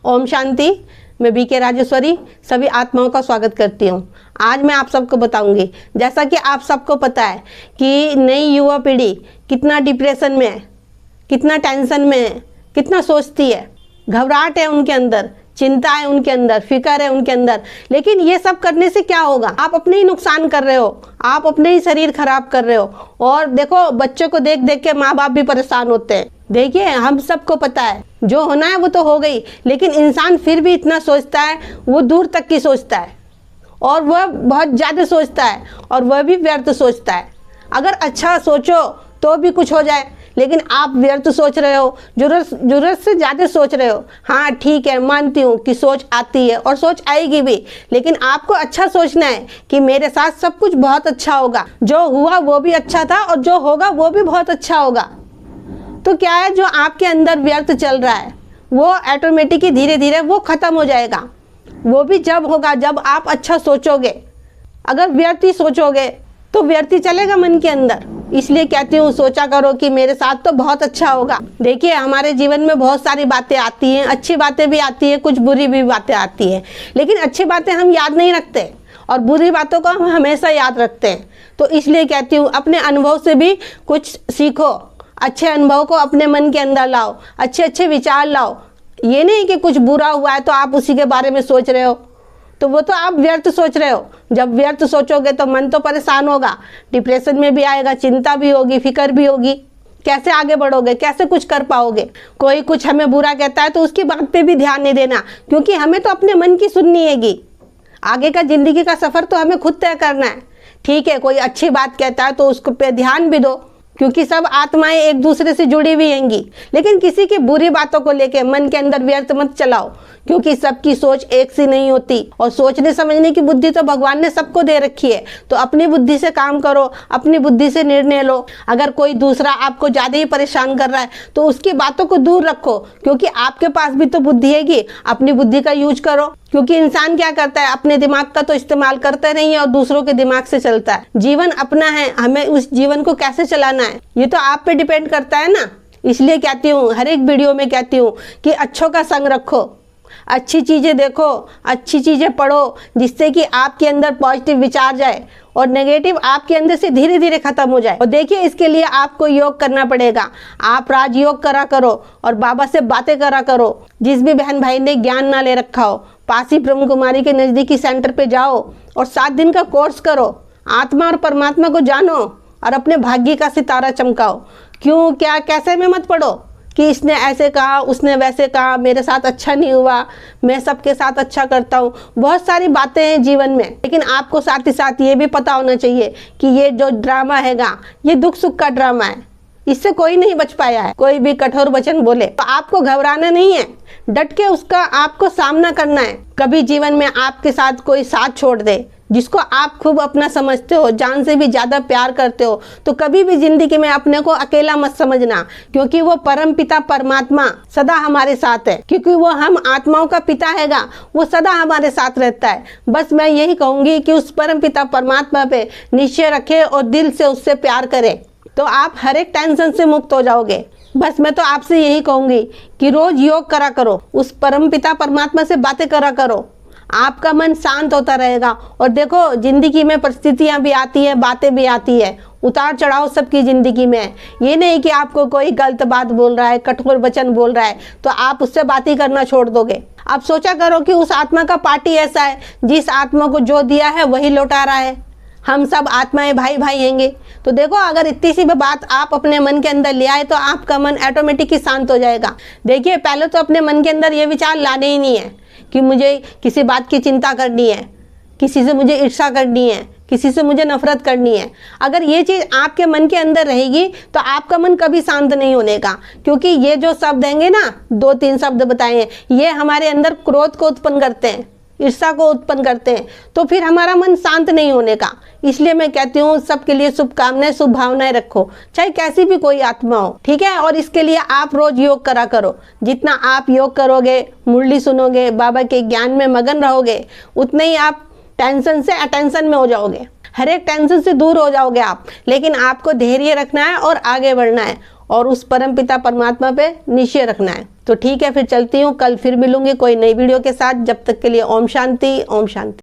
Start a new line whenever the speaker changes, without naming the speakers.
ओम शांति। मैं बीके राजेश्वरी सभी आत्माओं का स्वागत करती हूँ। आज मैं आप सबको बताऊंगी, जैसा कि आप सबको पता है कि नई युवा पीढ़ी कितना डिप्रेशन में है, कितना टेंशन में है, कितना सोचती है, घबराहट है उनके अंदर, चिंता है उनके अंदर, फिक्र है उनके अंदर। लेकिन ये सब करने से क्या होगा? आप अपने ही नुकसान कर रहे हो, आप अपने ही शरीर खराब कर रहे हो। और देखो, बच्चों को देख देख के माँ बाप भी परेशान होते हैं। देखिए, हम सबको पता है जो होना है वो तो हो गई, लेकिन इंसान फिर भी इतना सोचता है, वो दूर तक की सोचता है और वह बहुत ज़्यादा सोचता है और वह भी व्यर्थ सोचता है। अगर अच्छा सोचो तो भी कुछ हो जाए, लेकिन आप व्यर्थ सोच रहे हो, जरूरत से ज़्यादा सोच रहे हो। हाँ ठीक है, मानती हूँ कि सोच आती है और सोच आएगी भी, लेकिन आपको अच्छा सोचना है कि मेरे साथ सब कुछ बहुत अच्छा होगा, जो हुआ वो भी अच्छा था और जो होगा वो भी बहुत अच्छा होगा। तो क्या है, जो आपके अंदर व्यर्थ चल रहा है वो ऑटोमेटिकली धीरे धीरे वो ख़त्म हो जाएगा। वो भी जब होगा जब आप अच्छा सोचोगे। अगर व्यर्थ ही सोचोगे तो व्यर्थ ही चलेगा मन के अंदर। इसलिए कहती हूँ, सोचा करो कि मेरे साथ तो बहुत अच्छा होगा। देखिए, हमारे जीवन में बहुत सारी बातें आती हैं, अच्छी बातें भी आती हैं, कुछ बुरी भी बातें आती हैं, लेकिन अच्छी बातें हम याद नहीं रखते और बुरी बातों को हम हमेशा याद रखते हैं। तो इसलिए कहती हूँ, अपने अनुभव से भी कुछ सीखो, अच्छे अनुभव को अपने मन के अंदर लाओ, अच्छे अच्छे विचार लाओ। ये नहीं कि कुछ बुरा हुआ है तो आप उसी के बारे में सोच रहे हो, तो वो तो आप व्यर्थ सोच रहे हो। जब व्यर्थ सोचोगे तो मन तो परेशान होगा, डिप्रेशन में भी आएगा, चिंता भी होगी, फिक्र भी होगी। कैसे आगे बढ़ोगे, कैसे कुछ कर पाओगे? कोई कुछ हमें बुरा कहता है तो उसकी बात पे भी ध्यान नहीं देना, क्योंकि हमें तो अपने मन की सुननी हैगी। आगे का जिंदगी का सफ़र तो हमें खुद तय करना है। ठीक है, कोई अच्छी बात कहता है तो उसको पे ध्यान भी दो, क्योंकि सब आत्माएं एक दूसरे से जुड़ी हुई हैंगी। लेकिन किसी की बुरी बातों को लेके मन के अंदर व्यर्थ मत चलाओ, क्योंकि सबकी सोच एक सी नहीं होती और सोचने समझने की बुद्धि तो भगवान ने सबको दे रखी है। तो अपनी बुद्धि से काम करो, अपनी बुद्धि से निर्णय लो। अगर कोई दूसरा आपको ज़्यादा ही परेशान कर रहा है तो उसकी बातों को दूर रखो, क्योंकि आपके पास भी तो बुद्धि हैगी। अपनी बुद्धि का यूज करो, क्योंकि इंसान क्या करता है, अपने दिमाग का तो इस्तेमाल करता नहीं है और दूसरों के दिमाग से चलता है। जीवन अपना है, हमें उस जीवन को कैसे चलाना है ये तो आप पे डिपेंड करता है ना। इसलिए कहती हूँ, हर एक वीडियो में कहती हूँ कि अच्छों का संग रखो, अच्छी चीज़ें देखो, अच्छी चीज़ें पढ़ो, जिससे कि आपके अंदर पॉजिटिव विचार जाए और नेगेटिव आपके अंदर से धीरे धीरे खत्म हो जाए। और देखिए, इसके लिए आपको योग करना पड़ेगा। आप राजयोग करा करो और बाबा से बातें करा करो। जिस भी बहन भाई ने ज्ञान ना ले रखा हो, पास ही ब्रह्म कुमारी के नज़दीकी सेंटर पे जाओ और 7 दिन का कोर्स करो। आत्मा और परमात्मा को जानो और अपने भाग्य का सितारा चमकाओ। क्यों, क्या, कैसे में मत पढ़ो कि इसने ऐसे कहा, उसने वैसे कहा, मेरे साथ अच्छा नहीं हुआ, मैं सबके साथ अच्छा करता हूँ। बहुत सारी बातें हैं जीवन में, लेकिन आपको साथ ही साथ ये भी पता होना चाहिए कि ये जो ड्रामा हैगा ये दुख सुख का ड्रामा है। इससे कोई नहीं बच पाया है। कोई भी कठोर वचन बोले तो आपको घबराना नहीं है, डट के उसका आपको सामना करना है। कभी जीवन में आपके साथ कोई साथ छोड़ दे, जिसको आप खूब अपना समझते हो, जान से भी ज़्यादा प्यार करते हो, तो कभी भी जिंदगी में अपने को अकेला मत समझना, क्योंकि वो परम पिता परमात्मा सदा हमारे साथ है। क्योंकि वो हम आत्माओं का पिता हैगा, वो सदा हमारे साथ रहता है। बस मैं यही कहूँगी कि उस परम पिता परमात्मा पे निश्चय रखें और दिल से उससे प्यार करें, तो आप हर एक टेंशन से मुक्त हो जाओगे। बस मैं तो आपसे यही कहूँगी कि रोज योग करा करो, उस परम पिता परमात्मा से बातें करा करो, आपका मन शांत होता रहेगा। और देखो, जिंदगी में परिस्थितियां भी आती है, बातें भी आती है, उतार चढ़ाव सबकी ज़िंदगी में है। ये नहीं कि आपको कोई गलत बात बोल रहा है, कठोर वचन बोल रहा है तो आप उससे बात ही करना छोड़ दोगे। आप सोचा करो कि उस आत्मा का पार्टी ऐसा है, जिस आत्मा को जो दिया है वही लौटा रहा है। हम सब आत्माएं भाई भाई हैंगे। तो देखो, अगर इतनी सी भी बात आप अपने मन के अंदर ले आए तो आपका मन ऑटोमेटिक ही शांत हो जाएगा। देखिए, पहले तो अपने मन के अंदर ये विचार लाने ही नहीं है कि मुझे किसी बात की चिंता करनी है, किसी से मुझे ईर्ष्या करनी है, किसी से मुझे नफरत करनी है। अगर ये चीज़ आपके मन के अंदर रहेगी तो आपका मन कभी शांत नहीं होने का, क्योंकि ये जो शब्द देंगे ना, 2-3 शब्द बताए हैं, ये हमारे अंदर क्रोध को उत्पन्न करते हैं, ईर्ष्या को उत्पन्न करते हैं, तो फिर हमारा मन शांत नहीं होने का। इसलिए मैं कहती हूँ, सबके लिए शुभकामनाएं, शुभ भावनाएं रखो, चाहे कैसी भी कोई आत्मा हो, ठीक है। और इसके लिए आप रोज योग करा करो। जितना आप योग करोगे, मुरली सुनोगे, बाबा के ज्ञान में मगन रहोगे, उतने ही आप टेंशन से अटेंशन में हो जाओगे, हर एक टेंशन से दूर हो जाओगे आप। लेकिन आपको धैर्य रखना है और आगे बढ़ना है और उस परमपिता परमात्मा पे निश्चय रखना है। तो ठीक है, फिर चलती हूँ, कल फिर मिलूंगी कोई नई वीडियो के साथ। जब तक के लिए ओम शांति, ओम शांति।